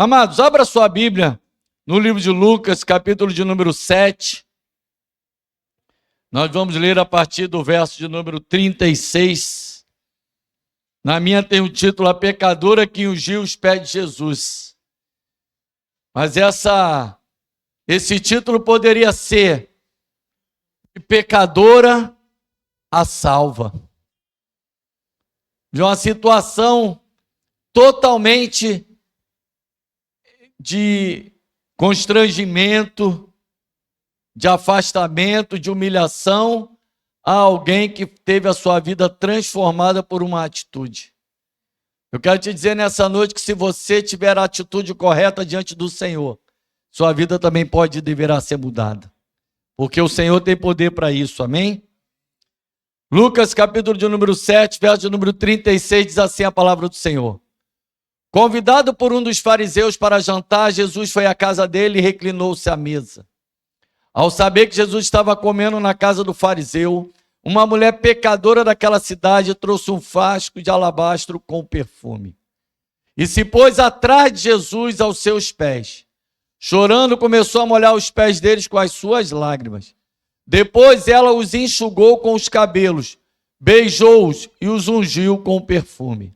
Amados, abra sua Bíblia no livro de Lucas, capítulo de número 7. Nós vamos ler a partir do verso de número 36. Na minha tem o título, A Pecadora que Ungiu os Pés de Jesus. Mas esse título poderia ser Pecadora a Salva. De uma situação totalmente de constrangimento, de afastamento, de humilhação, a alguém que teve a sua vida transformada por uma atitude. Eu quero te dizer nessa noite que se você tiver a atitude correta diante do Senhor, sua vida também pode e deverá ser mudada. Porque o Senhor tem poder para isso, amém? Lucas, capítulo de número 7, verso de número 36, diz assim a palavra do Senhor. Convidado por um dos fariseus para jantar, Jesus foi à casa dele e reclinou-se à mesa. Ao saber que Jesus estava comendo na casa do fariseu, uma mulher pecadora daquela cidade trouxe um frasco de alabastro com perfume. E se pôs atrás de Jesus aos seus pés. Chorando, começou a molhar os pés deles com as suas lágrimas. Depois ela os enxugou com os cabelos, beijou-os e os ungiu com o perfume.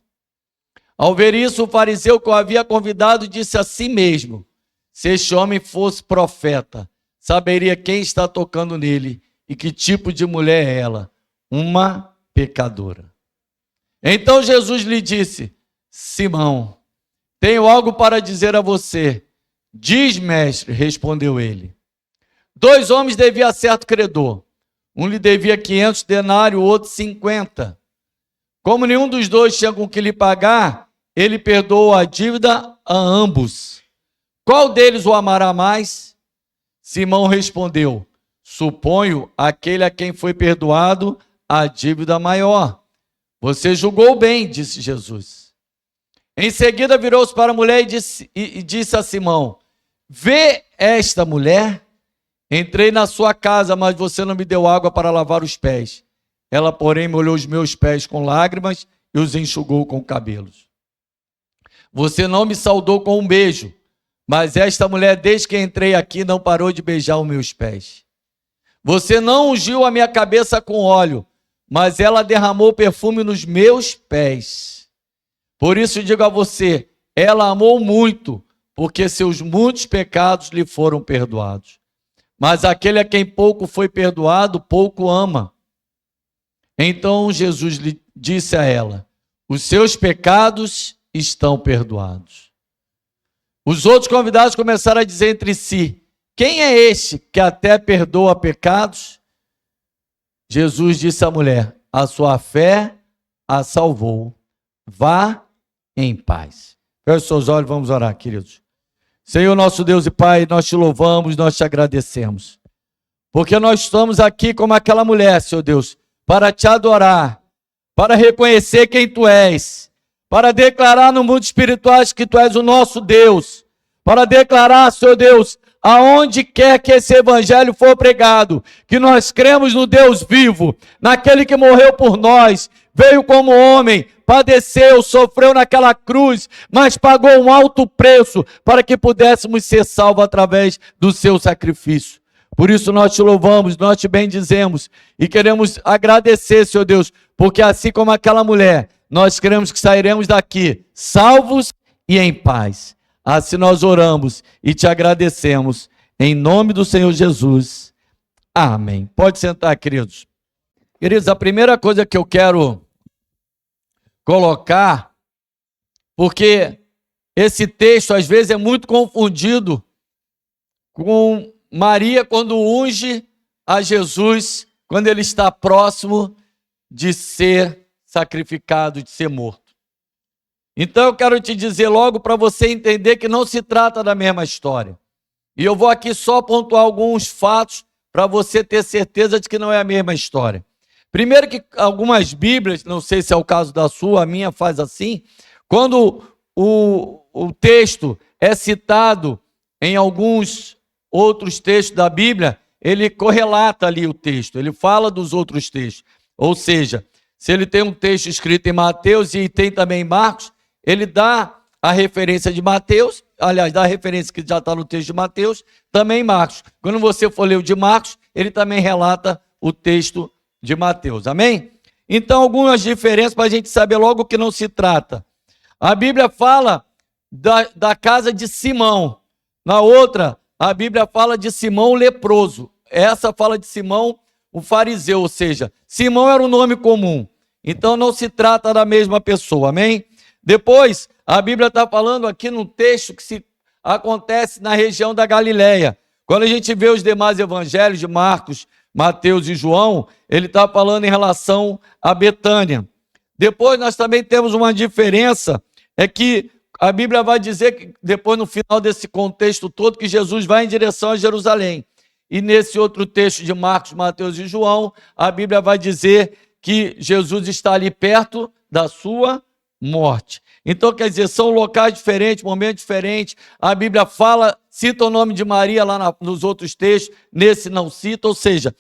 Ao ver isso, o fariseu que o havia convidado disse a si mesmo: se este homem fosse profeta, saberia quem está tocando nele e que tipo de mulher é ela, uma pecadora. Então Jesus lhe disse: Simão, tenho algo para dizer a você. Diz, mestre, respondeu ele. 2 homens deviam a certo credor. Um lhe devia 500 denários, o outro 50. Como nenhum dos dois tinha com que lhe pagar, ele perdoou a dívida a ambos. Qual deles o amará mais? Simão respondeu: suponho aquele a quem foi perdoado a dívida maior. Você julgou bem, disse Jesus. Em seguida virou-se para a mulher e disse a Simão: vê esta mulher? Entrei na sua casa, mas você não me deu água para lavar os pés. Ela, porém, molhou os meus pés com lágrimas e os enxugou com cabelos. Você não me saudou com um beijo, mas esta mulher, desde que entrei aqui, não parou de beijar os meus pés. Você não ungiu a minha cabeça com óleo, mas ela derramou perfume nos meus pés. Por isso digo a você, ela amou muito, porque seus muitos pecados lhe foram perdoados. Mas aquele a quem pouco foi perdoado, pouco ama. Então Jesus lhe disse a ela: os seus pecados estão perdoados. Os outros convidados começaram a dizer entre si: quem é este que até perdoa pecados? Jesus disse à mulher: a sua fé a salvou. Vá em paz. Feche seus olhos, vamos orar, queridos. Senhor nosso Deus e Pai, nós te louvamos, nós te agradecemos. Porque nós estamos aqui como aquela mulher, Senhor Deus, para te adorar, para reconhecer quem tu és, para declarar no mundo espiritual que tu és o nosso Deus, para declarar, Senhor Deus, aonde quer que esse evangelho for pregado, que nós cremos no Deus vivo, naquele que morreu por nós, veio como homem, padeceu, sofreu naquela cruz, mas pagou um alto preço para que pudéssemos ser salvos através do seu sacrifício. Por isso nós te louvamos, nós te bendizemos e queremos agradecer, Senhor Deus, porque assim como aquela mulher, nós queremos que sairemos daqui salvos e em paz. Assim nós oramos e te agradecemos, em nome do Senhor Jesus. Amém. Pode sentar, queridos. Queridos, a primeira coisa que eu quero colocar, porque esse texto às vezes é muito confundido com Maria quando unge a Jesus, quando ele está próximo de ser sacrificado, de ser morto. Então eu quero te dizer logo para você entender que não se trata da mesma história. E eu vou aqui só pontuar alguns fatos para você ter certeza de que não é a mesma história. Primeiro que algumas Bíblias, não sei se é o caso da sua, a minha faz assim, quando o texto é citado em alguns outros textos da Bíblia, ele correlata ali o texto, ele fala dos outros textos. Ou seja, se ele tem um texto escrito em Mateus e tem também em Marcos, ele dá a referência de Mateus, aliás, da referência que já está no texto de Mateus, também Marcos. Quando você for ler o de Marcos, ele também relata o texto de Mateus, amém? Então, algumas diferenças para a gente saber logo o que não se trata. A Bíblia fala da casa de Simão. Na outra, a Bíblia fala de Simão o leproso. Essa fala de Simão o fariseu, ou seja, Simão era um nome comum. Então não se trata da mesma pessoa, amém? Depois, a Bíblia está falando aqui num texto que acontece na região da Galileia. Quando a gente vê os demais evangelhos de Marcos, Mateus e João, ele está falando em relação a Betânia. Depois nós também temos uma diferença, é que a Bíblia vai dizer que depois no final desse contexto todo que Jesus vai em direção a Jerusalém. E nesse outro texto de Marcos, Mateus e João, a Bíblia vai dizer que Jesus está ali perto da sua morte. Então, quer dizer, são locais diferentes, momentos diferentes. A Bíblia fala, cita o nome de Maria lá nos outros textos, nesse não cita, ou seja,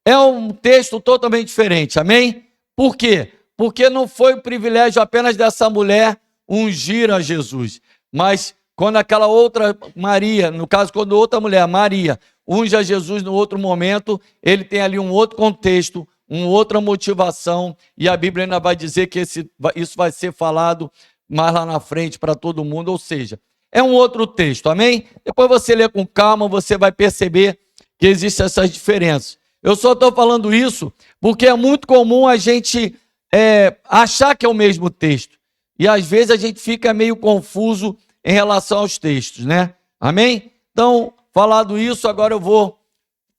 é um texto totalmente diferente, amém? Por quê? Porque não foi o privilégio apenas dessa mulher ungir a Jesus, mas quando aquela outra Maria, no caso, quando outra mulher, Maria, unge a Jesus no outro momento, ele tem ali um outro contexto, uma outra motivação, e a Bíblia ainda vai dizer que isso vai ser falado mais lá na frente para todo mundo, ou seja, é um outro texto, amém? Depois você lê com calma, você vai perceber que existem essas diferenças. Eu só estou falando isso porque é muito comum a gente achar que é o mesmo texto, e às vezes a gente fica meio confuso em relação aos textos, né? Amém? Então, falado isso, agora eu vou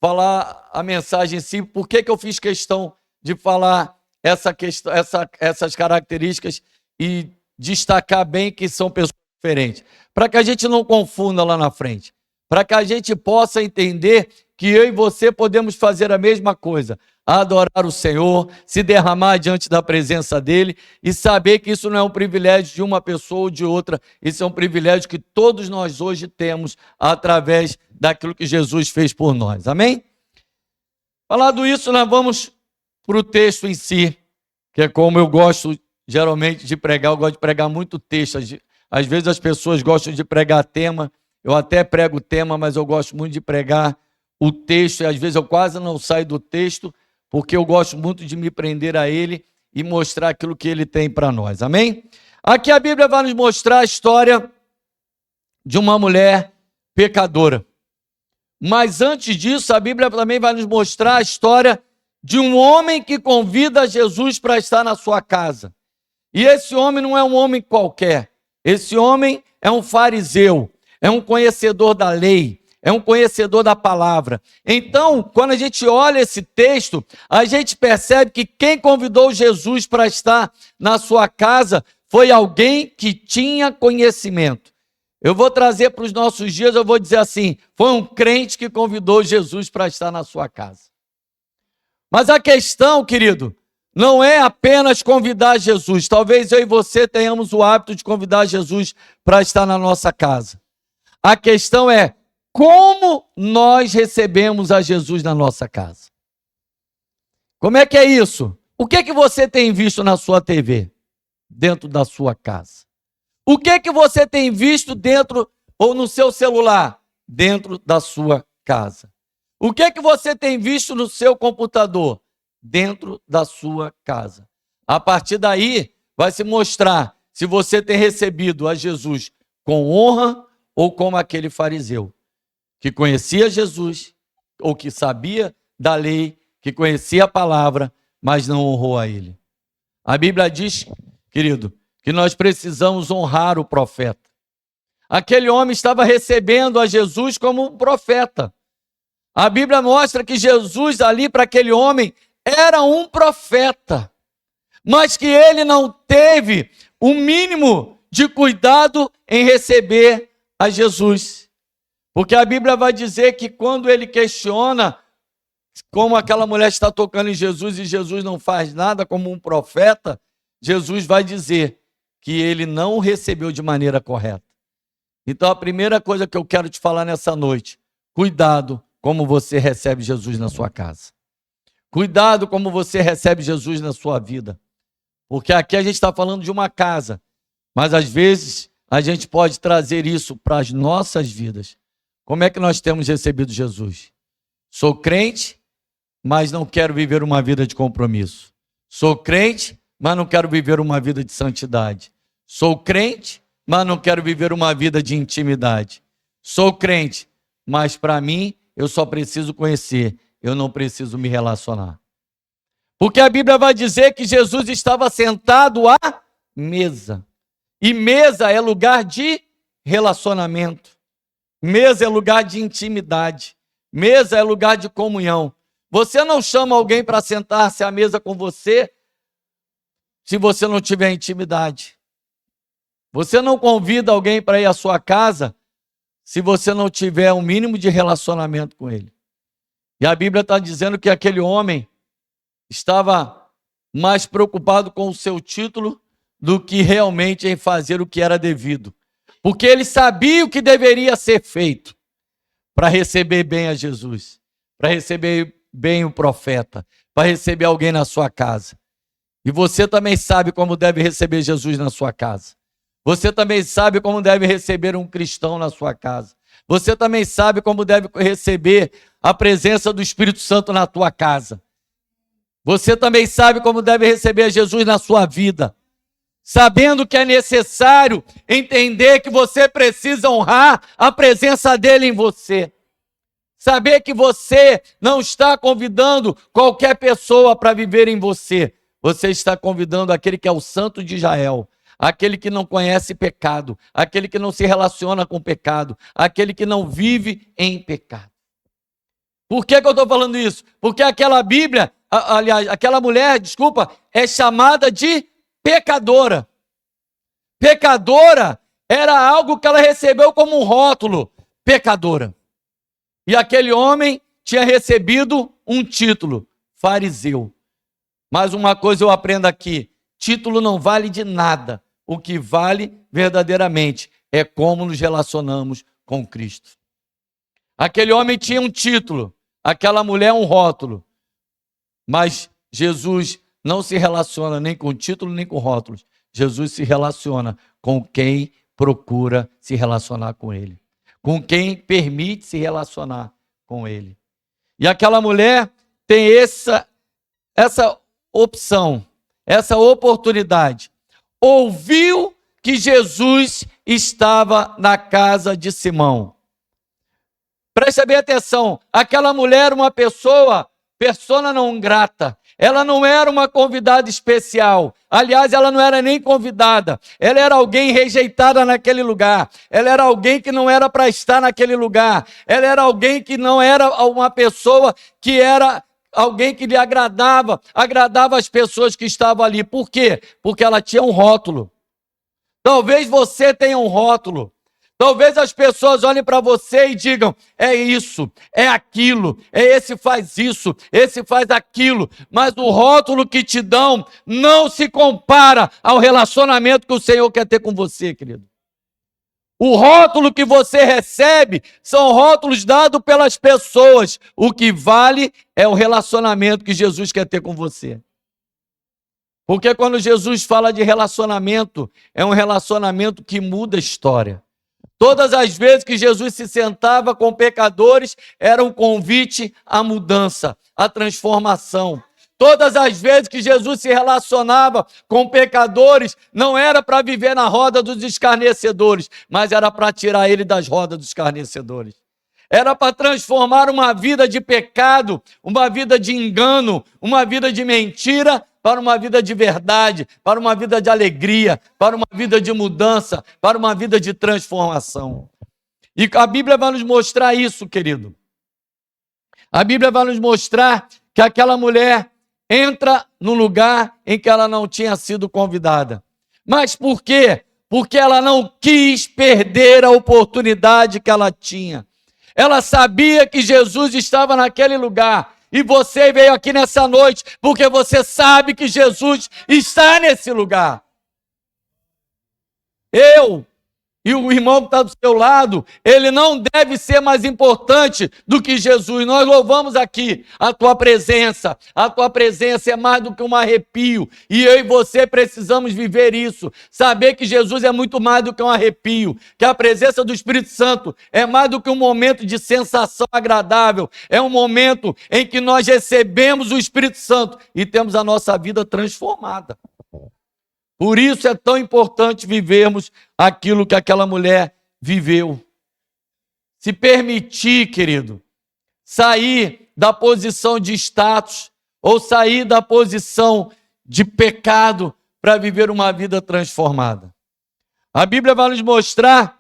falar a mensagem em si. Por que eu fiz questão de falar essas características e destacar bem que são pessoas diferentes? Para que a gente não confunda lá na frente. Para que a gente possa entender que eu e você podemos fazer a mesma coisa. Adorar o Senhor, se derramar diante da presença dEle e saber que isso não é um privilégio de uma pessoa ou de outra. Isso é um privilégio que todos nós hoje temos através daquilo que Jesus fez por nós. Amém? Falado isso, nós vamos para o texto em si, que é como eu gosto geralmente de pregar. Eu gosto de pregar muito texto. Às vezes as pessoas gostam de pregar tema. Eu até prego tema, mas eu gosto muito de pregar o texto. E às vezes eu quase não saio do texto, porque eu gosto muito de me prender a ele e mostrar aquilo que ele tem para nós. Amém? Aqui a Bíblia vai nos mostrar a história de uma mulher pecadora. Mas antes disso, a Bíblia também vai nos mostrar a história de um homem que convida Jesus para estar na sua casa. E esse homem não é um homem qualquer. Esse homem é um fariseu, é um conhecedor da lei, é um conhecedor da palavra. Então, quando a gente olha esse texto, a gente percebe que quem convidou Jesus para estar na sua casa foi alguém que tinha conhecimento. Eu vou trazer para os nossos dias, eu vou dizer assim, foi um crente que convidou Jesus para estar na sua casa. Mas a questão, querido, não é apenas convidar Jesus. Talvez eu e você tenhamos o hábito de convidar Jesus para estar na nossa casa. A questão é como nós recebemos a Jesus na nossa casa. Como é que é isso? O que você tem visto na sua TV, dentro da sua casa? O que você tem visto dentro ou no seu celular, dentro da sua casa? O que você tem visto no seu computador, dentro da sua casa? A partir daí, vai se mostrar se você tem recebido a Jesus com honra ou como aquele fariseu, que conhecia Jesus, ou que sabia da lei, que conhecia a palavra, mas não honrou a ele. A Bíblia diz, querido, que nós precisamos honrar o profeta. Aquele homem estava recebendo a Jesus como um profeta. A Bíblia mostra que Jesus ali para aquele homem era um profeta, mas que ele não teve o mínimo de cuidado em receber a Jesus. Porque a Bíblia vai dizer que quando ele questiona como aquela mulher está tocando em Jesus e Jesus não faz nada como um profeta, Jesus vai dizer que ele não o recebeu de maneira correta. Então a primeira coisa que eu quero te falar nessa noite, cuidado como você recebe Jesus na sua casa. Cuidado como você recebe Jesus na sua vida. Porque aqui a gente está falando de uma casa, mas às vezes a gente pode trazer isso para as nossas vidas. Como é que nós temos recebido Jesus? Sou crente, mas não quero viver uma vida de compromisso. Sou crente, mas não quero viver uma vida de santidade. Sou crente, mas não quero viver uma vida de intimidade. Sou crente, mas para mim eu só preciso conhecer, eu não preciso me relacionar. Porque a Bíblia vai dizer que Jesus estava sentado à mesa. E mesa é lugar de relacionamento. Mesa é lugar de intimidade. Mesa é lugar de comunhão. Você não chama alguém para sentar-se à mesa com você se você não tiver intimidade. Você não convida alguém para ir à sua casa se você não tiver um mínimo de relacionamento com ele. E a Bíblia está dizendo que aquele homem estava mais preocupado com o seu título do que realmente em fazer o que era devido. Porque ele sabia o que deveria ser feito para receber bem a Jesus, para receber bem o profeta, para receber alguém na sua casa. E você também sabe como deve receber Jesus na sua casa. Você também sabe como deve receber um cristão na sua casa. Você também sabe como deve receber a presença do Espírito Santo na tua casa. Você também sabe como deve receber Jesus na sua vida. Sabendo que é necessário entender que você precisa honrar a presença dele em você. Saber que você não está convidando qualquer pessoa para viver em você. Você está convidando aquele que é o Santo de Israel. Aquele que não conhece pecado, aquele que não se relaciona com pecado, aquele que não vive em pecado. Por que eu estou falando isso? Porque aquela Bíblia, aliás, aquela mulher, é chamada de pecadora. Pecadora era algo que ela recebeu como um rótulo, pecadora. E aquele homem tinha recebido um título, fariseu. Mas uma coisa eu aprendo aqui, título não vale de nada. O que vale verdadeiramente é como nos relacionamos com Cristo. Aquele homem tinha um título, aquela mulher um rótulo. Mas Jesus não se relaciona nem com título nem com rótulos. Jesus se relaciona com quem procura se relacionar com ele. Com quem permite se relacionar com ele. E aquela mulher tem essa opção, essa oportunidade. Ouviu que Jesus estava na casa de Simão. Preste bem atenção, aquela mulher era uma persona não grata. Ela não era uma convidada especial. Aliás, ela não era nem convidada. Ela era alguém rejeitada naquele lugar. Ela era alguém que não era para estar naquele lugar. Ela era alguém que não era uma pessoa que era alguém que lhe agradava as pessoas que estavam ali. Por quê? Porque ela tinha um rótulo. Talvez você tenha um rótulo. Talvez as pessoas olhem para você e digam, é isso, é aquilo, esse faz isso, esse faz aquilo. Mas o rótulo que te dão não se compara ao relacionamento que o Senhor quer ter com você, querido. O rótulo que você recebe são rótulos dados pelas pessoas. O que vale é o relacionamento que Jesus quer ter com você. Porque quando Jesus fala de relacionamento, é um relacionamento que muda a história. Todas as vezes que Jesus se sentava com pecadores, era um convite à mudança, à transformação. Todas as vezes que Jesus se relacionava com pecadores, não era para viver na roda dos escarnecedores, mas era para tirar ele das rodas dos escarnecedores. Era para transformar uma vida de pecado, uma vida de engano, uma vida de mentira, para uma vida de verdade, para uma vida de alegria, para uma vida de mudança, para uma vida de transformação. E a Bíblia vai nos mostrar isso, querido. A Bíblia vai nos mostrar que aquela mulher entra no lugar em que ela não tinha sido convidada. Mas por quê? Porque ela não quis perder a oportunidade que ela tinha. Ela sabia que Jesus estava naquele lugar. E você veio aqui nessa noite porque você sabe que Jesus está nesse lugar. Eu e o irmão que está do seu lado, ele não deve ser mais importante do que Jesus. Nós louvamos aqui a tua presença. A tua presença é mais do que um arrepio. E eu e você precisamos viver isso. Saber que Jesus é muito mais do que um arrepio. Que a presença do Espírito Santo é mais do que um momento de sensação agradável. É um momento em que nós recebemos o Espírito Santo e temos a nossa vida transformada. Por isso é tão importante vivermos aquilo que aquela mulher viveu. Se permitir, querido, sair da posição de status ou sair da posição de pecado para viver uma vida transformada. A Bíblia vai nos mostrar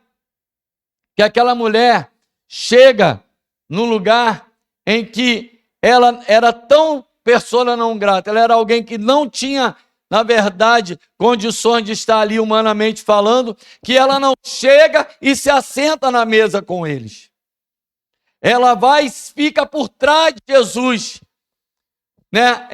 que aquela mulher chega num lugar em que ela era tão persona não grata, ela era alguém que não tinha, na verdade, condições de estar ali humanamente falando, que ela não chega e se assenta na mesa com eles. Ela vai e fica por trás de Jesus. Né?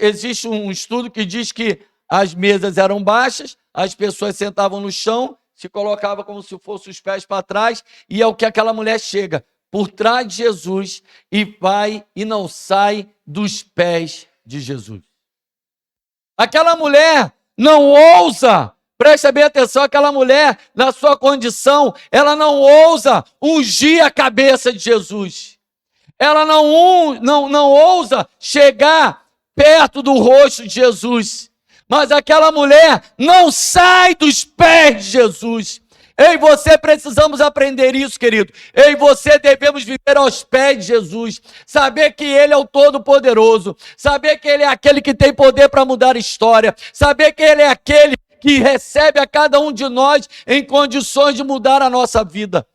Existe um estudo que diz que as mesas eram baixas, as pessoas sentavam no chão, se colocavam como se fossem os pés para trás, e é o que aquela mulher chega por trás de Jesus e vai e não sai dos pés de Jesus. Aquela mulher não ousa, preste bem atenção, aquela mulher, na sua condição, ela não ousa ungir a cabeça de Jesus. Ela não ousa chegar perto do rosto de Jesus. Mas aquela mulher não sai dos pés de Jesus. Eu e você precisamos aprender isso, querido. Eu e você devemos viver aos pés de Jesus. Saber que Ele é o Todo-Poderoso. Saber que Ele é aquele que tem poder para mudar a história. Saber que Ele é aquele que recebe a cada um de nós em condições de mudar a nossa vida.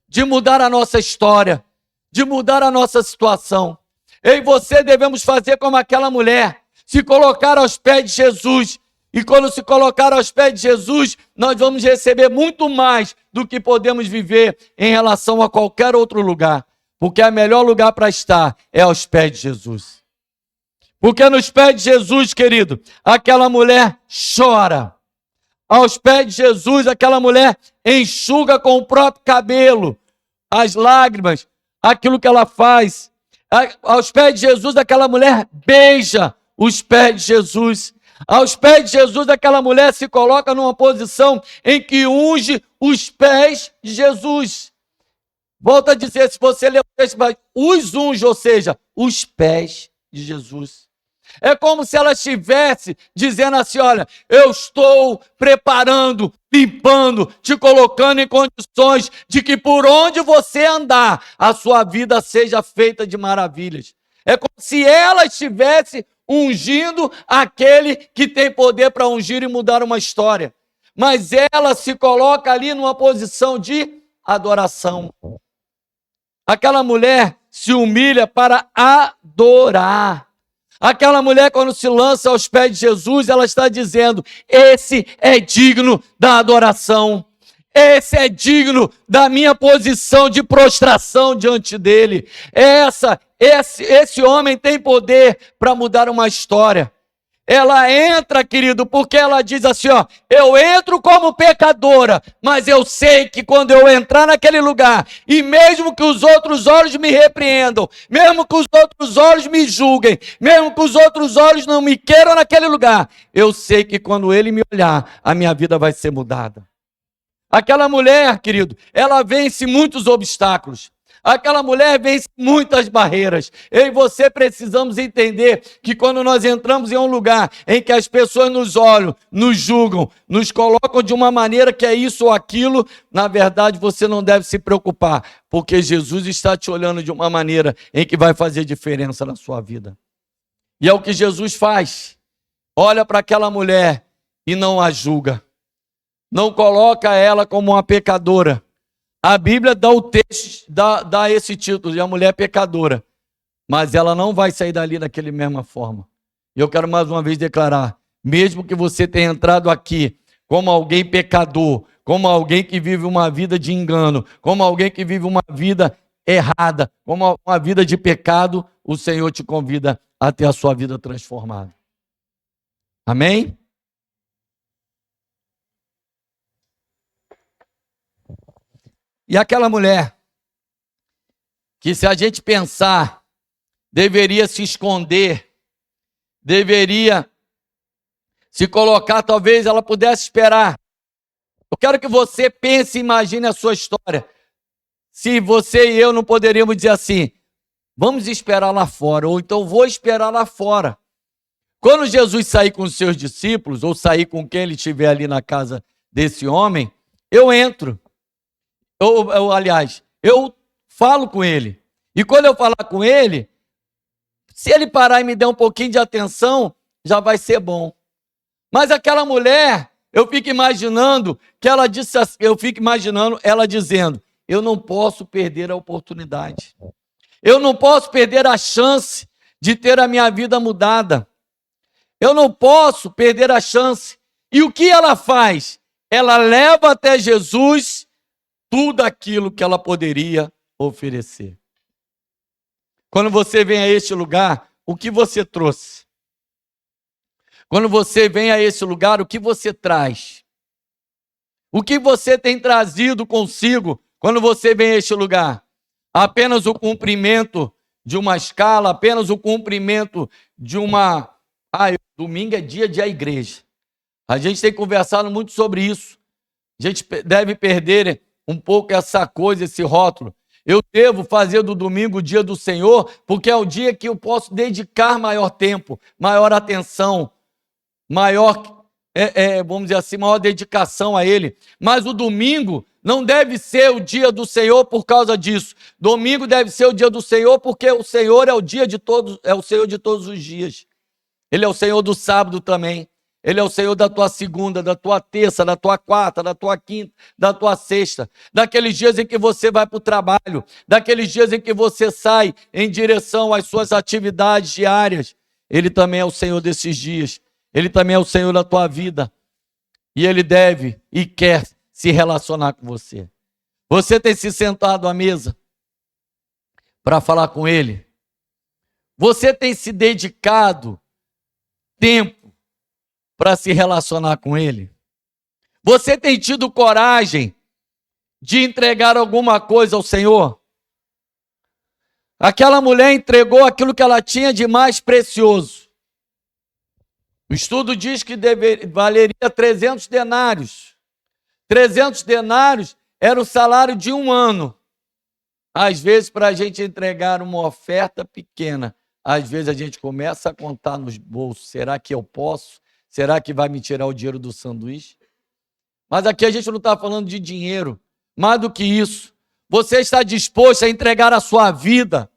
De mudar a nossa história. De mudar a nossa situação. Eu e você devemos fazer como aquela mulher. Se colocar aos pés de Jesus. E quando se colocar aos pés de Jesus, nós vamos receber muito mais do que podemos viver em relação a qualquer outro lugar. Porque o melhor lugar para estar é aos pés de Jesus. Porque nos pés de Jesus, querido, aquela mulher chora. Aos pés de Jesus, aquela mulher enxuga com o próprio cabelo as lágrimas, aquilo que ela faz. Aos pés de Jesus, aquela mulher beija os pés de Jesus. Aos pés de Jesus, aquela mulher se coloca numa posição em que unge os pés de Jesus. Volto a dizer, se você ler o texto, os unge, ou seja, os pés de Jesus. É como se ela estivesse dizendo assim, olha, eu estou preparando, limpando, te colocando em condições de que por onde você andar, a sua vida seja feita de maravilhas. É como se ela estivesse ungindo aquele que tem poder para ungir e mudar uma história. Mas ela se coloca ali numa posição de adoração. Aquela mulher se humilha para adorar. Aquela mulher, quando se lança aos pés de Jesus, ela está dizendo, esse é digno da adoração. Esse é digno da minha posição de prostração diante dele. Esse homem tem poder para mudar uma história. Ela entra, querido, porque ela diz assim, ó, eu entro como pecadora, mas eu sei que quando eu entrar naquele lugar, e mesmo que os outros olhos me repreendam, mesmo que os outros olhos me julguem, mesmo que os outros olhos não me queiram naquele lugar, eu sei que quando ele me olhar, a minha vida vai ser mudada. Aquela mulher, querido, ela vence muitos obstáculos. Aquela mulher vence muitas barreiras. Eu e você precisamos entender que quando nós entramos em um lugar em que as pessoas nos olham, nos julgam, nos colocam de uma maneira que é isso ou aquilo, na verdade você não deve se preocupar, porque Jesus está te olhando de uma maneira em que vai fazer diferença na sua vida. E é o que Jesus faz. Olha para aquela mulher e não a julga. Não coloca ela como uma pecadora. A Bíblia dá o texto, dá esse título de a mulher pecadora. Mas ela não vai sair dali daquela mesma forma. E eu quero mais uma vez declarar, mesmo que você tenha entrado aqui como alguém pecador, como alguém que vive uma vida de engano, como alguém que vive uma vida errada, como uma vida de pecado, o Senhor te convida a ter a sua vida transformada. Amém? E aquela mulher, que se a gente pensar, deveria se esconder, deveria se colocar, talvez ela pudesse esperar. Eu quero que você pense e imagine a sua história. Se você e eu não poderíamos dizer assim, vamos esperar lá fora, ou então vou esperar lá fora. Quando Jesus sair com os seus discípulos, ou sair com quem ele estiver ali na casa desse homem, eu entro. Aliás, eu falo com ele. E quando eu falar com ele, se ele parar e me der um pouquinho de atenção, já vai ser bom. Mas aquela mulher, eu fico imaginando que ela disse assim, eu fico imaginando ela dizendo, eu não posso perder a oportunidade. Eu não posso perder a chance de ter a minha vida mudada. Eu não posso perder a chance. E o que ela faz? Ela leva até Jesus tudo aquilo que ela poderia oferecer. Quando você vem a este lugar, o que você trouxe? Quando você vem a esse lugar, o que você traz? O que você tem trazido consigo quando você vem a este lugar? Apenas o cumprimento de uma escala, apenas o cumprimento de uma... domingo é dia de ir à igreja. A gente tem conversado muito sobre isso. A gente deve perder um pouco essa coisa, esse rótulo. Eu devo fazer do domingo o dia do Senhor, porque é o dia que eu posso dedicar maior tempo, maior atenção, maior, vamos dizer assim, maior dedicação a Ele. Mas o domingo não deve ser o dia do Senhor por causa disso. Domingo deve ser o dia do Senhor, porque o Senhor é o dia de todos, é o Senhor de todos os dias. Ele é o Senhor do sábado também. Ele é o Senhor da tua segunda, da tua terça, da tua quarta, da tua quinta, da tua sexta. Daqueles dias em que você vai para o trabalho, daqueles dias em que você sai em direção às suas atividades diárias. Ele também é o Senhor desses dias. Ele também é o Senhor da tua vida. E Ele deve e quer se relacionar com você. Você tem se sentado à mesa para falar com Ele? Você tem se dedicado tempo para se relacionar com Ele? Você tem tido coragem de entregar alguma coisa ao Senhor? Aquela mulher entregou aquilo que ela tinha de mais precioso. O estudo diz que valeria 300 denários. 300 denários era o salário de um ano. Às vezes, para a gente entregar uma oferta pequena, às vezes a gente começa a contar nos bolsos. Será que eu posso? Será que vai me tirar o dinheiro do sanduíche? Mas aqui a gente não está falando de dinheiro. Mais do que isso, você está disposto a entregar a sua vida,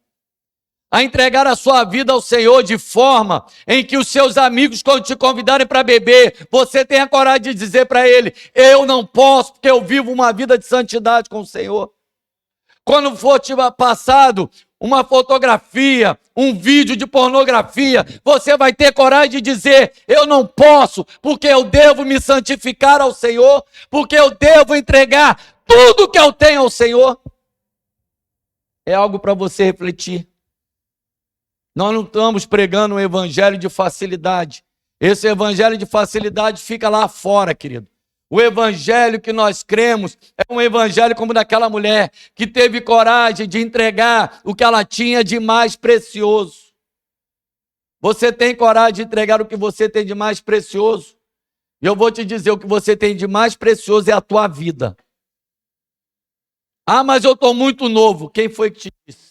ao Senhor de forma em que os seus amigos, quando te convidarem para beber, você tenha coragem de dizer para ele, eu não posso, porque eu vivo uma vida de santidade com o Senhor. Quando for te passado uma fotografia, um vídeo de pornografia, você vai ter coragem de dizer, eu não posso, porque eu devo me santificar ao Senhor, porque eu devo entregar tudo que eu tenho ao Senhor. É algo para você refletir. Nós não estamos pregando um evangelho de facilidade. Esse evangelho de facilidade fica lá fora, querido. O evangelho que nós cremos é um evangelho como daquela mulher que teve coragem de entregar o que ela tinha de mais precioso. Você tem coragem de entregar o que você tem de mais precioso? E eu vou te dizer, o que você tem de mais precioso é a tua vida. Ah, mas eu estou muito novo. Quem foi que te disse?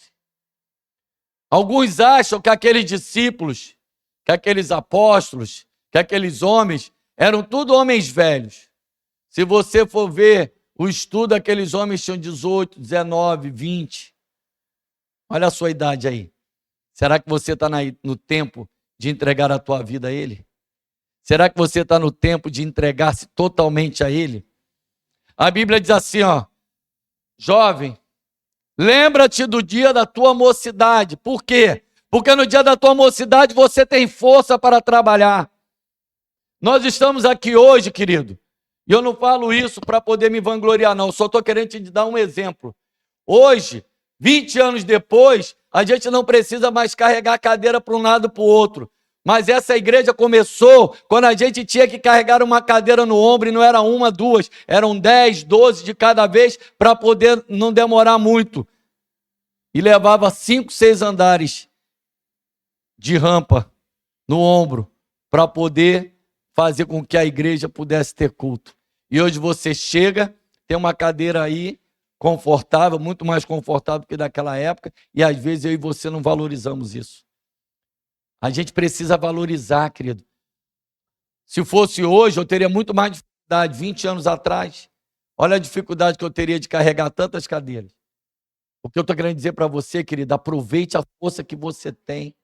Alguns acham que aqueles discípulos, que aqueles apóstolos, que aqueles homens, eram tudo homens velhos. Se você for ver o estudo, aqueles homens tinham 18, 19, 20. Olha a sua idade aí. Será que você está no tempo de entregar a tua vida a Ele? Será que você está no tempo de entregar-se totalmente a Ele? A Bíblia diz assim, jovem, lembra-te do dia da tua mocidade. Por quê? Porque no dia da tua mocidade você tem força para trabalhar. Nós estamos aqui hoje, querido, e eu não falo isso para poder me vangloriar, não. Eu só estou querendo te dar um exemplo. Hoje, 20 anos depois, a gente não precisa mais carregar a cadeira para um lado e para o outro. Mas essa igreja começou quando a gente tinha que carregar uma cadeira no ombro, e não era uma, duas, eram 10, 12 de cada vez, para poder não demorar muito. E levava 5, 6 andares de rampa no ombro, para poder fazer com que a igreja pudesse ter culto. E hoje você chega, tem uma cadeira aí, confortável, muito mais confortável que daquela época, e às vezes eu e você não valorizamos isso. A gente precisa valorizar, querido. Se fosse hoje, eu teria muito mais dificuldade. 20 anos atrás, olha a dificuldade que eu teria de carregar tantas cadeiras. O que eu estou querendo dizer para você, querido, aproveite a força que você tem.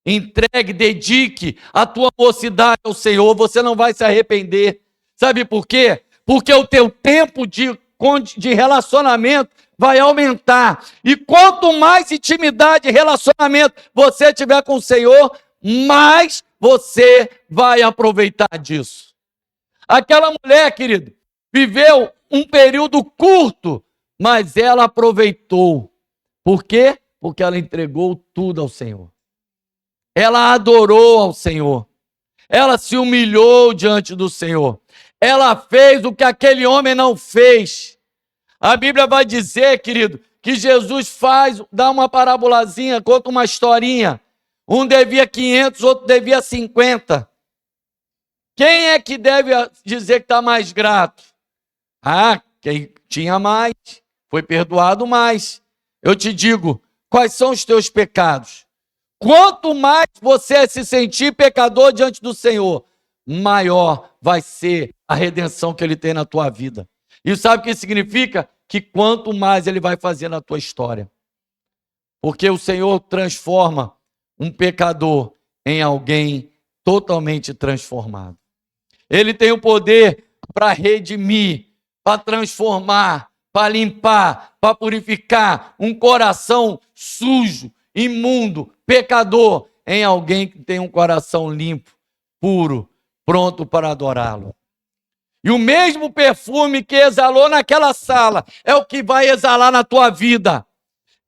Entregue, dedique a tua mocidade ao Senhor, você não vai se arrepender. Sabe por quê? Porque o teu tempo de relacionamento vai aumentar. E quanto mais intimidade e relacionamento você tiver com o Senhor, mais você vai aproveitar disso. Aquela mulher, querido, viveu um período curto, mas ela aproveitou. Por quê? Porque ela entregou tudo ao Senhor. Ela adorou ao Senhor. Ela se humilhou diante do Senhor. Ela fez o que aquele homem não fez. A Bíblia vai dizer, querido, que Jesus dá uma parabolazinha, conta uma historinha. Um devia 500, outro devia 50. Quem é que deve dizer que está mais grato? Ah, quem tinha mais, foi perdoado mais. Eu te digo, quais são os teus pecados? Quanto mais você se sentir pecador diante do Senhor, maior vai ser a redenção que Ele tem na tua vida. E sabe o que significa? Que quanto mais Ele vai fazer na tua história. Porque o Senhor transforma um pecador em alguém totalmente transformado. Ele tem o poder para redimir, para transformar, para limpar, para purificar um coração sujo, imundo, pecador, em alguém que tem um coração limpo, puro, pronto para adorá-lo. E o mesmo perfume que exalou naquela sala é o que vai exalar na tua vida.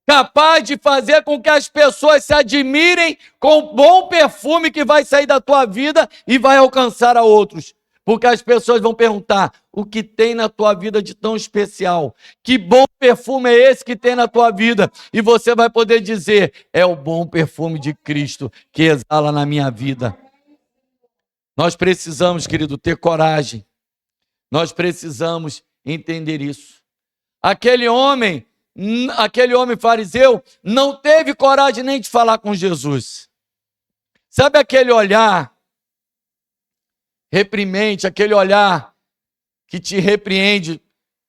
Capaz de fazer com que as pessoas se admirem com o bom perfume que vai sair da tua vida e vai alcançar a outros. Porque as pessoas vão perguntar, o que tem na tua vida de tão especial? Que bom perfume é esse que tem na tua vida? E você vai poder dizer, é o bom perfume de Cristo que exala na minha vida. Nós precisamos, querido, ter coragem. Nós precisamos entender isso. Aquele homem fariseu não teve coragem nem de falar com Jesus. Sabe aquele olhar reprimente, aquele olhar que te repreende,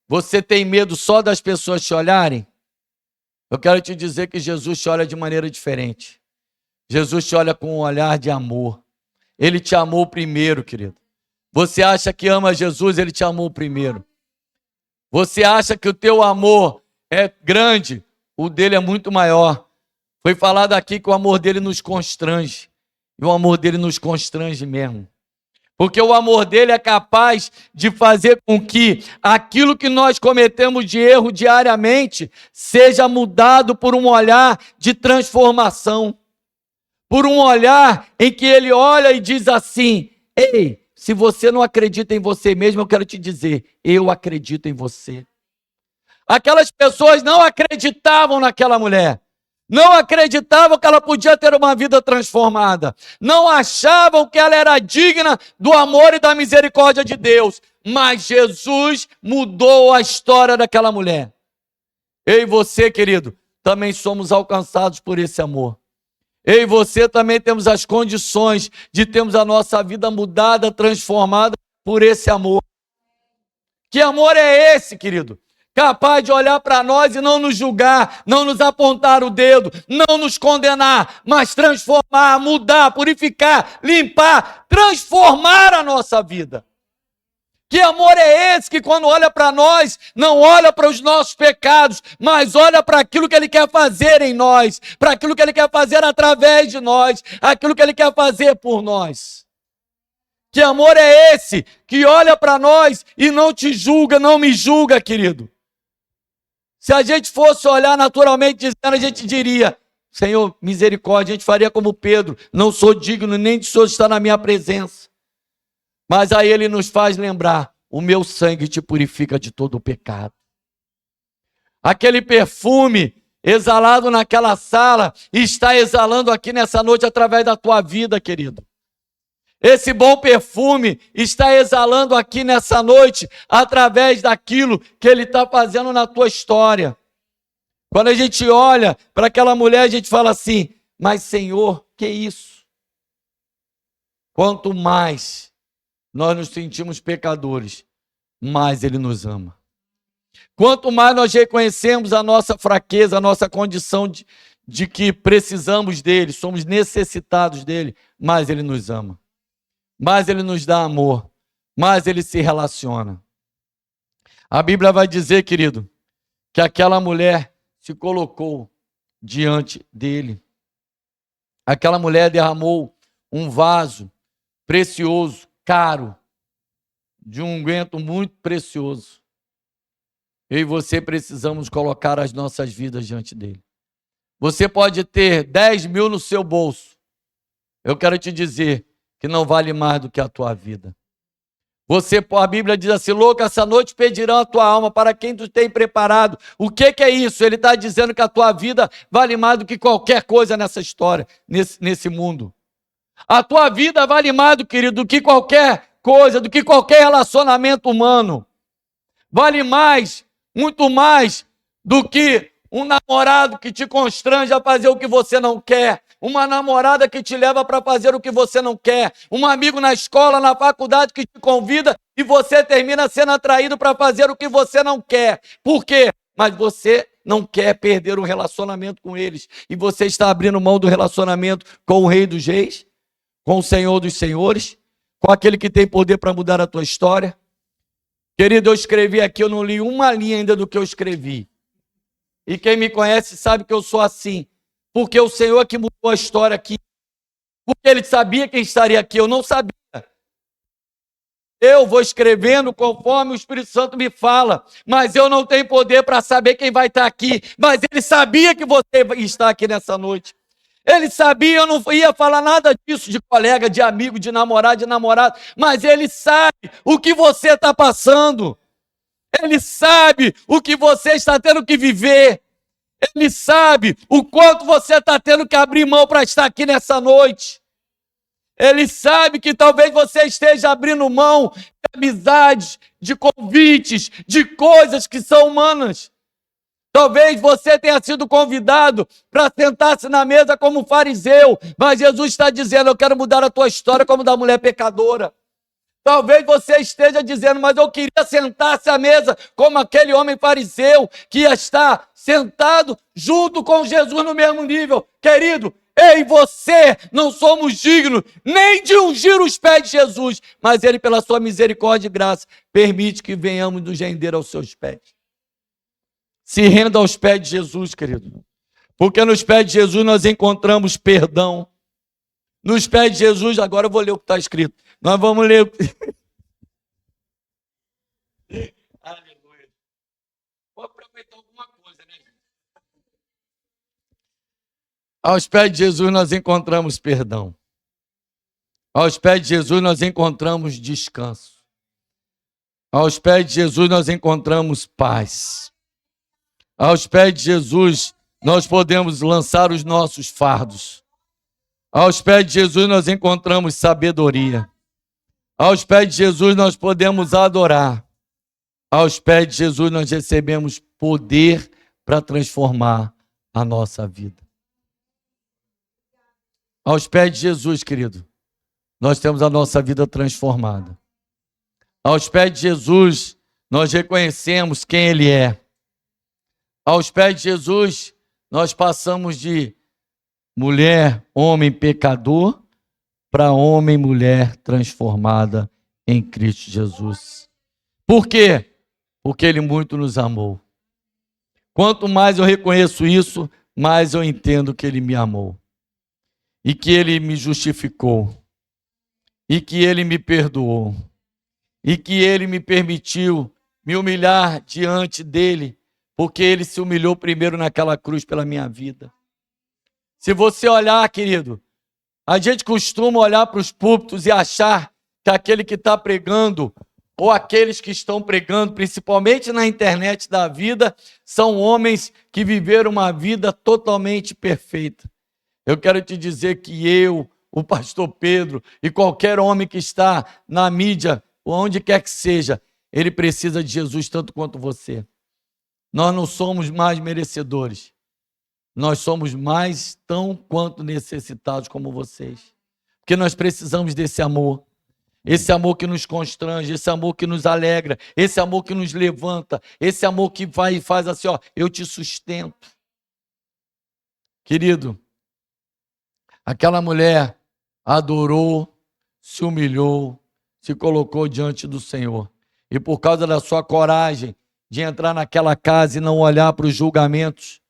você tem medo só das pessoas te olharem? Eu quero te dizer que Jesus te olha de maneira diferente. Jesus te olha com um olhar de amor. Ele te amou primeiro, querido. Você acha que ama Jesus, Ele te amou primeiro. Você acha que o teu amor é grande, o dele é muito maior. Foi falado aqui que o amor dele nos constrange. E o amor dele nos constrange mesmo. Porque o amor dele é capaz de fazer com que aquilo que nós cometemos de erro diariamente seja mudado por um olhar de transformação. Por um olhar em que ele olha e diz assim, ei, se você não acredita em você mesmo, eu quero te dizer, eu acredito em você. Aquelas pessoas não acreditavam naquela mulher. Não acreditavam que ela podia ter uma vida transformada. Não achavam que ela era digna do amor e da misericórdia de Deus. Mas Jesus mudou a história daquela mulher. Eu e você, querido, também somos alcançados por esse amor. Eu e você também temos as condições de termos a nossa vida mudada, transformada por esse amor. Que amor é esse, querido? Capaz de olhar para nós e não nos julgar, não nos apontar o dedo, não nos condenar, mas transformar, mudar, purificar, limpar, transformar a nossa vida. Que amor é esse que quando olha para nós, não olha para os nossos pecados, mas olha para aquilo que Ele quer fazer em nós, para aquilo que Ele quer fazer através de nós, aquilo que Ele quer fazer por nós. Que amor é esse que olha para nós e não te julga, não me julga, querido? Se a gente fosse olhar naturalmente dizendo, a gente diria, Senhor, misericórdia, a gente faria como Pedro, não sou digno nem de o Senhor estar na minha presença. Mas aí ele nos faz lembrar, o meu sangue te purifica de todo o pecado. Aquele perfume exalado naquela sala, está exalando aqui nessa noite através da tua vida, querido. Esse bom perfume está exalando aqui nessa noite através daquilo que ele está fazendo na tua história. Quando a gente olha para aquela mulher, a gente fala assim, mas Senhor, que isso? Quanto mais nós nos sentimos pecadores, mais ele nos ama. Quanto mais nós reconhecemos a nossa fraqueza, a nossa condição de que precisamos dele, somos necessitados dele, mais ele nos ama. Mais ele nos dá amor, mais ele se relaciona. A Bíblia vai dizer, querido, que aquela mulher se colocou diante dele. Aquela mulher derramou um vaso precioso, caro, de um unguento muito precioso. Eu e você precisamos colocar as nossas vidas diante dele. Você pode ter 10 mil no seu bolso. Eu quero te dizer que não vale mais do que a tua vida. A Bíblia diz assim, louco, essa noite pedirão a tua alma para quem tu tem preparado. O que é isso? Ele está dizendo que a tua vida vale mais do que qualquer coisa nessa história, nesse mundo. A tua vida vale mais, querido, do que qualquer coisa, do que qualquer relacionamento humano. Vale mais, muito mais, do que um namorado que te constrange a fazer o que você não quer. Uma namorada que te leva para fazer o que você não quer. Um amigo na escola, na faculdade que te convida e você termina sendo atraído para fazer o que você não quer. Por quê? Mas você não quer perder o relacionamento com eles. E você está abrindo mão do relacionamento com o Rei dos Reis, com o Senhor dos Senhores, com aquele que tem poder para mudar a tua história. Querido, eu escrevi aqui, eu não li uma linha ainda do que eu escrevi. E quem me conhece sabe que eu sou assim. Porque o Senhor que mudou a história aqui. Porque Ele sabia quem estaria aqui, eu não sabia. Eu vou escrevendo conforme o Espírito Santo me fala. Mas eu não tenho poder para saber quem vai estar aqui. Mas Ele sabia que você está aqui nessa noite. Ele sabia, eu não ia falar nada disso de colega, de amigo, de namorado, mas Ele sabe o que você está passando. Ele sabe o que você está tendo que viver. Ele sabe o quanto você está tendo que abrir mão para estar aqui nessa noite. Ele sabe que talvez você esteja abrindo mão de amizades, de convites, de coisas que são humanas. Talvez você tenha sido convidado para sentar-se na mesa como fariseu, mas Jesus está dizendo, eu quero mudar a tua história como da mulher pecadora. Talvez você esteja dizendo, mas eu queria sentar-se à mesa como aquele homem fariseu que ia estar sentado junto com Jesus no mesmo nível. Querido, eu e você não somos dignos nem de ungir os pés de Jesus, mas Ele, pela sua misericórdia e graça, permite que venhamos nos render aos seus pés. Se renda aos pés de Jesus, querido. Porque nos pés de Jesus nós encontramos perdão. Nos pés de Jesus, agora eu vou ler o que está escrito. Nós vamos ler. Aleluia. Vou aproveitar alguma coisa, né, gente? Aos pés de Jesus nós encontramos perdão. Aos pés de Jesus nós encontramos descanso. Aos pés de Jesus nós encontramos paz. Aos pés de Jesus nós podemos lançar os nossos fardos. Aos pés de Jesus nós encontramos sabedoria. Aos pés de Jesus nós podemos adorar. Aos pés de Jesus nós recebemos poder para transformar a nossa vida. Aos pés de Jesus, querido, nós temos a nossa vida transformada. Aos pés de Jesus nós reconhecemos quem Ele é. Aos pés de Jesus nós passamos de mulher, homem pecador, para homem e mulher transformada em Cristo Jesus. Por quê? Porque Ele muito nos amou. Quanto mais eu reconheço isso, mais eu entendo que Ele me amou. E que Ele me justificou. E que Ele me perdoou. E que Ele me permitiu me humilhar diante dEle, porque Ele se humilhou primeiro naquela cruz pela minha vida. Se você olhar, querido, a gente costuma olhar para os púlpitos e achar que aquele que está pregando, ou aqueles que estão pregando, principalmente na internet da vida, são homens que viveram uma vida totalmente perfeita. Eu quero te dizer que eu, o pastor Pedro e qualquer homem que está na mídia, onde quer que seja, ele precisa de Jesus tanto quanto você. Nós não somos mais merecedores. Nós somos mais tão quanto necessitados como vocês. Porque nós precisamos desse amor. Esse amor que nos constrange, esse amor que nos alegra, esse amor que nos levanta, esse amor que vai e faz assim, ó, eu te sustento. Querido, aquela mulher adorou, se humilhou, se colocou diante do Senhor. E por causa da sua coragem de entrar naquela casa e não olhar para os julgamentos,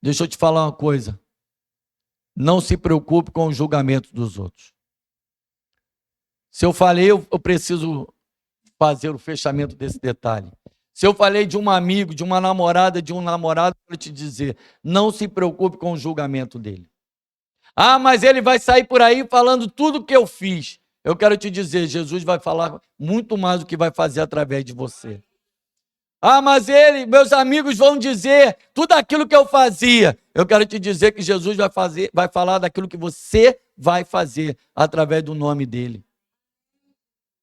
deixa eu te falar uma coisa. Não se preocupe com os julgamentos dos outros. Se eu falei, eu preciso fazer o fechamento desse detalhe. Se eu falei de um amigo, de uma namorada, de um namorado, eu quero te dizer, não se preocupe com o julgamento dele. Ah, mas ele vai sair por aí falando tudo o que eu fiz. Eu quero te dizer, Jesus vai falar muito mais do que vai fazer através de você. Ah, mas meus amigos vão dizer tudo aquilo que eu fazia. Eu quero te dizer que Jesus vai falar daquilo que você vai fazer através do nome dele.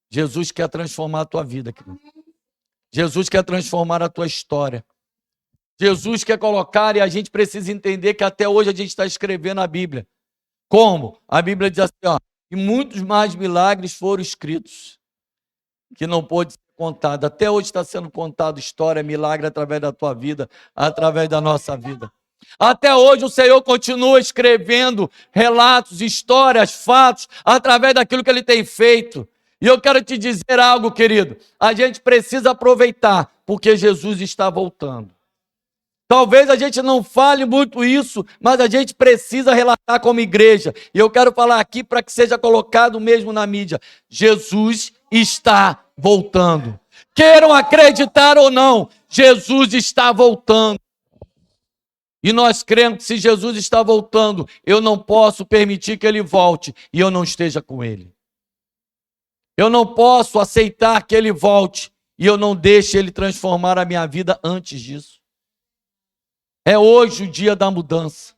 Jesus quer transformar a tua vida, querido. Jesus quer transformar a tua história. Jesus quer colocar, e a gente precisa entender que até hoje a gente está escrevendo a Bíblia. Como? A Bíblia diz assim, ó, e muitos mais milagres foram escritos, que não pôde ser contado. Até hoje está sendo contado história, milagre através da tua vida, através da nossa vida. Até hoje o Senhor continua escrevendo relatos, histórias, fatos, através daquilo que Ele tem feito. E eu quero te dizer algo, querido. A gente precisa aproveitar, porque Jesus está voltando. Talvez a gente não fale muito isso, mas a gente precisa relatar como igreja. E eu quero falar aqui para que seja colocado mesmo na mídia. Jesus está voltando. Queiram acreditar ou não, Jesus está voltando. E nós cremos que se Jesus está voltando, eu não posso permitir que Ele volte e eu não esteja com Ele. Eu não posso aceitar que Ele volte e eu não deixe Ele transformar a minha vida antes disso. É hoje o dia da mudança.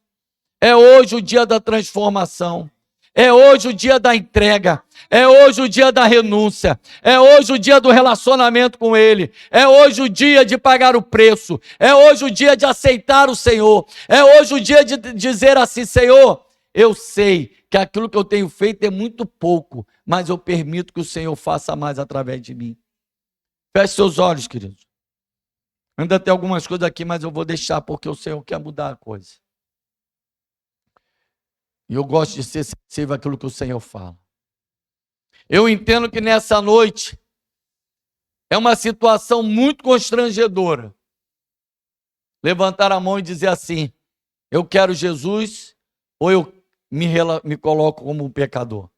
É hoje o dia da transformação. É hoje o dia da entrega. É hoje o dia da renúncia. É hoje o dia do relacionamento com Ele. É hoje o dia de pagar o preço. É hoje o dia de aceitar o Senhor. É hoje o dia de dizer assim, Senhor, eu sei que aquilo que eu tenho feito é muito pouco, mas eu permito que o Senhor faça mais através de mim. Feche seus olhos, queridos. Ainda tem algumas coisas aqui, mas eu vou deixar porque o Senhor quer mudar a coisa. E eu gosto de ser sensível àquilo que o Senhor fala. Eu entendo que nessa noite é uma situação muito constrangedora. Levantar a mão e dizer assim, eu quero Jesus ou eu me coloco como um pecador.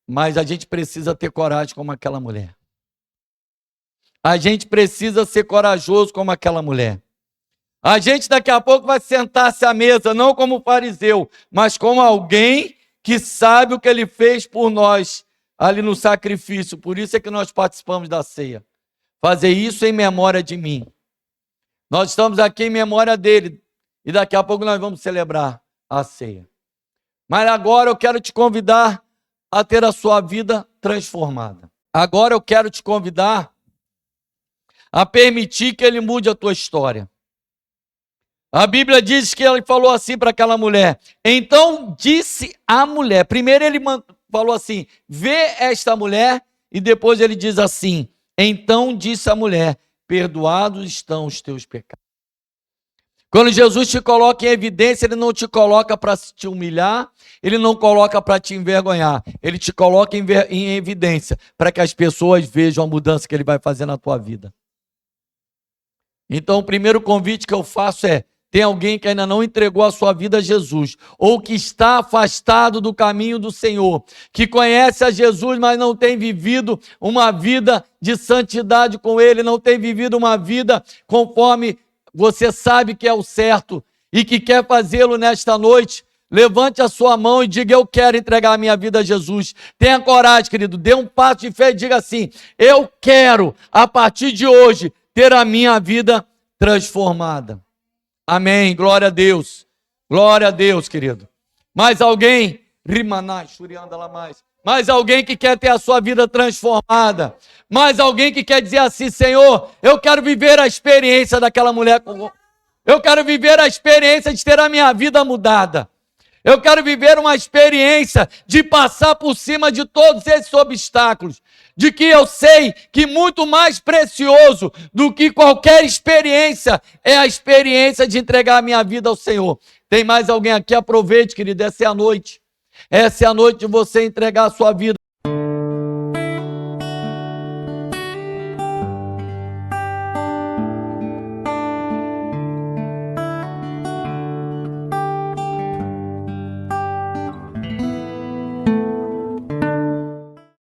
Mas a gente precisa ter coragem como aquela mulher. A gente precisa ser corajoso como aquela mulher. A gente daqui a pouco vai sentar-se à mesa, não como fariseu, mas como alguém que sabe o que Ele fez por nós ali no sacrifício. Por isso é que nós participamos da ceia. Fazer isso em memória de mim. Nós estamos aqui em memória dele e daqui a pouco nós vamos celebrar a ceia. Mas agora eu quero te convidar a ter a sua vida transformada. Agora eu quero te convidar a permitir que Ele mude a tua história. A Bíblia diz que Ele falou assim para aquela mulher. Então disse a mulher. Primeiro Ele falou assim, vê esta mulher. E depois Ele diz assim, então disse a mulher, perdoados estão os teus pecados. Quando Jesus te coloca em evidência, Ele não te coloca para te humilhar, Ele não coloca para te envergonhar, Ele te coloca em evidência, para que as pessoas vejam a mudança que Ele vai fazer na tua vida. Então o primeiro convite que eu faço é, tem alguém que ainda não entregou a sua vida a Jesus, ou que está afastado do caminho do Senhor, que conhece a Jesus, mas não tem vivido uma vida de santidade com Ele, não tem vivido uma vida conforme você sabe que é o certo e que quer fazê-lo nesta noite, levante a sua mão e diga: eu quero entregar a minha vida a Jesus. Tenha coragem, querido, dê um passo de fé e diga assim: eu quero, a partir de hoje, ter a minha vida transformada. Amém, glória a Deus. Glória a Deus, querido. Mais alguém? Rimanai, Shurianda lá mais. Mais alguém que quer ter a sua vida transformada. Mais alguém que quer dizer assim: Senhor, eu quero viver a experiência daquela mulher. Eu quero viver a experiência de ter a minha vida mudada. Eu quero viver uma experiência de passar por cima de todos esses obstáculos. De que eu sei que muito mais precioso do que qualquer experiência é a experiência de entregar a minha vida ao Senhor. Tem mais alguém aqui? Aproveite, querido, essa é a noite. Essa é a noite de você entregar a sua vida.